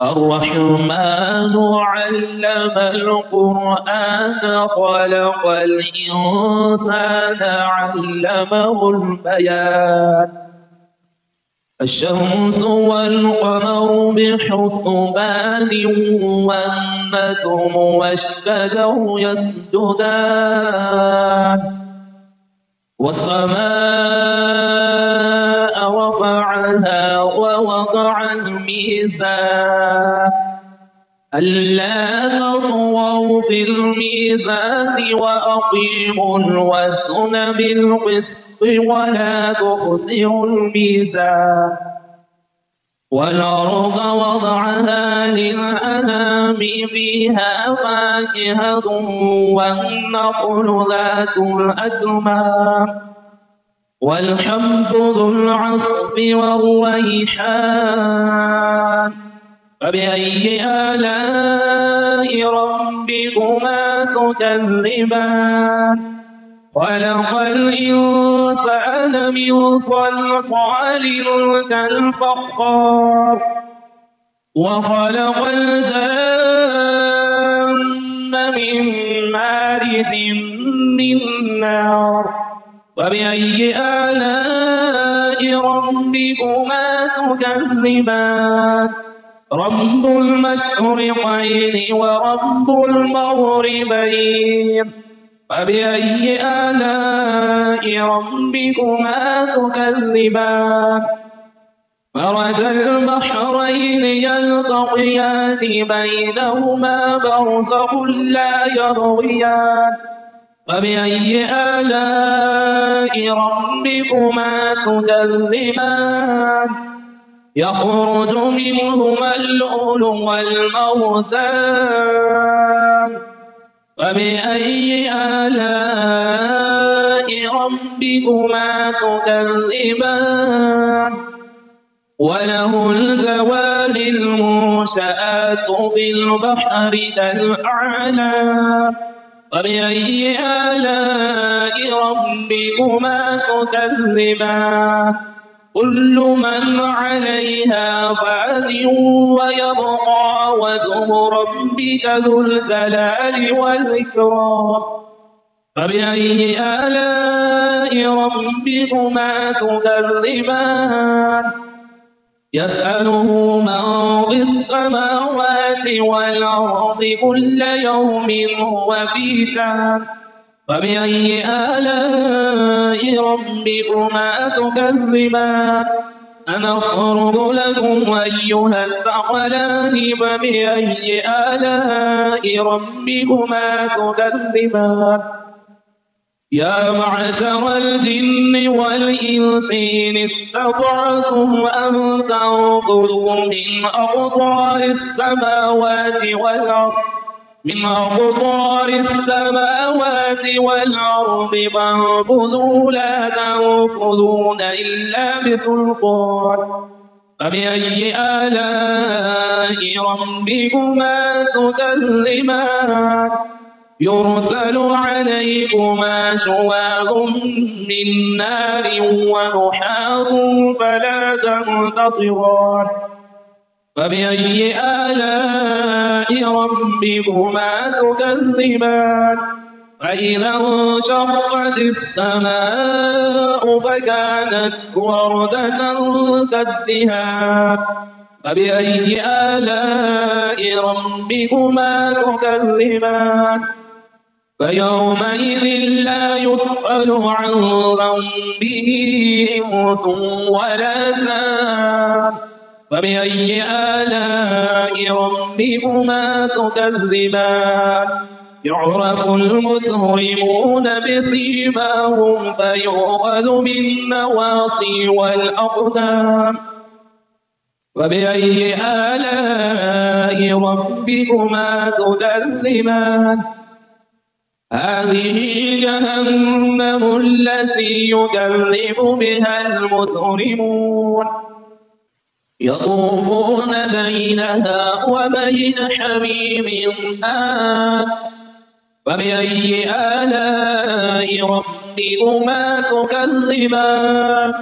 الرحمن علم القرآن خلق الإنسان علمه البيان الشمس والقمر بحسبان والنجم والشجر يسجدان والسماء رفعها ووضع الميزان ألا تطغوا في الميزان وأقيموا الوزن بالقسط ولا تخسروا الميزان والأرض وضعها للأنام فيها فاكهة والنخل ذات الأكمام والحب ذو العصف والريحان فبأي آلاء ربكما تكذبان خلق الإنسان من صلصال كالفخار وخلق الجن من مارج من نار وبأي آلاء ربكما تكذبان رب المشرقين ورب المغربين فبأي آلاء ربكما تكذبان مرج البحرين يلتقيان بينهما برزخ لا يبغيان فبأي آلاء ربكما تكذبان يخرج منهما اللؤلؤ والمرجان فبأي آلاء ربكما تكذبان وله الجوار المنشآت في البحر كالأعلام فبأي آلاء ربكما تكذبان كل من عليها فان ويبقى وجه ربك ذو الجلال والإكرام فبأي آلاء ربكما تكذبان يسأله من في السماوات والأرض كل يوم هو في شأن فبأي آلاء ربكما تكذبان سنفرغ لكم أيها الثقلان فبأي آلاء ربكما تكذبان يا معشر الجن والإنس إن استطعتم أن تنفذوا من أقطار السماوات والأرض فانفذوا لا تنفذون إلا بسلطان فبأي آلاء ربكما تكذبان يرسل عليكما شواظ من نار ونحاس فلا تنتصران فبأي آلاء ربكما تكذبان فإذا انشقت السماء فكانت وردة كالدهان فبأي آلاء ربكما تكذبان فيومئذ لا يسأل عن ذنبه إنس ولا جان فبأي آلاء ربكما تكذبان يعرف المجرمون بسيماهم فيؤخذ بالنواصي والأقدام فبأي آلاء ربكما تكذبان هذه جهنم التي يكذب بها المجرمون يطوفون بينها وبين حميم آن فبأي آلاء ربكما تكذبان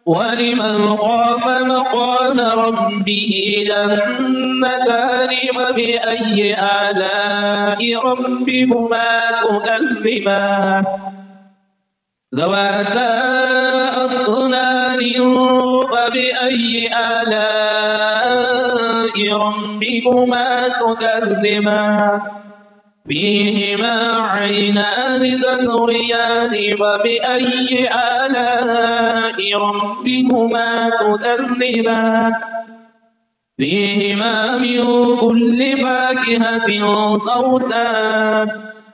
ولمن خاف مقام ربه جنتان فبأي آلاء ربكما تكذبان ذواتا أفنان فبأي آلاء ربكما تكذبان فيهما عينان تجريان فبأي آلاء ربكما تكذبان فيهما من كل فاكهة صوتان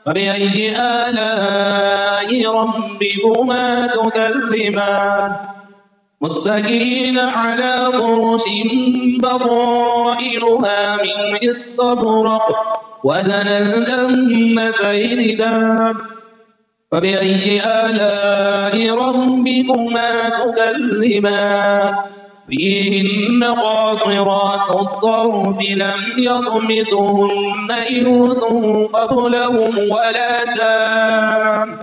فبأي آلاء ربكما تكذبان متكئين على فرش بطائنها من استبرق وزنى الجنتين دان فبأي آلاء ربكما تكذبان فيهن قاصرات الطرف لم يطمثهن إنس قبلهم ولا جان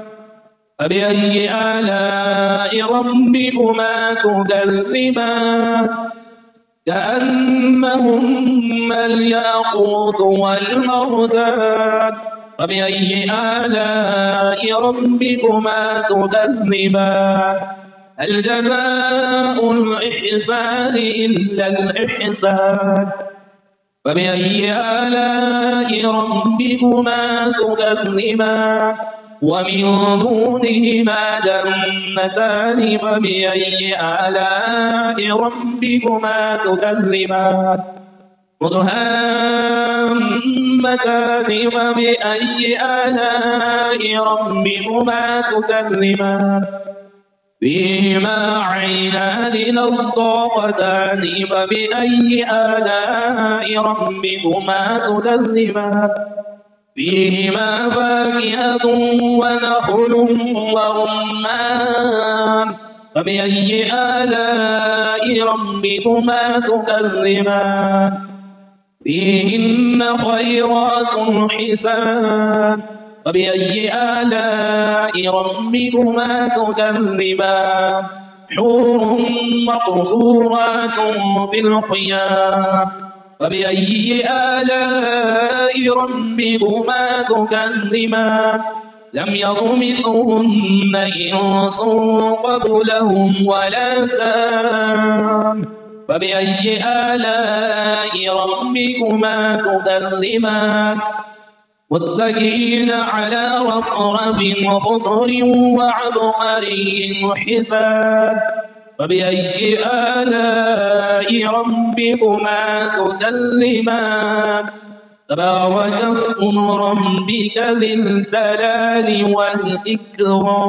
فبأي آلاء ربكما تكذبان كأنهن الياقوت والمرجان فبأي آلاء ربكما تكذبان هل جزاء الإحسان إلا الإحسان فبأي آلاء ربكما تكذبان ومن دونهما جنتان فبأي آلاء ربكما تكذبان مدهامتان فبأي آلاء ربكما تكذبان فيهما عينان نضاختان فبأي آلاء ربكما تكذبان فيهما فاكهة ونخل ورمان فبأي آلاء ربكما تكذبان فيهن خيرات حسان فبأي آلاء ربكما تكذبان حور مقصورات في الخيام فبأي آلاء ربكما تكذبان لم يطمثهن إنس قبلهم ولا جان فبأي آلاء ربكما تكذبان متكئين على رفرف خضر وعبقري حسان فبأي آلاء ربكما تكذبان تبارك اسم ربك ذي الجلال والإكرام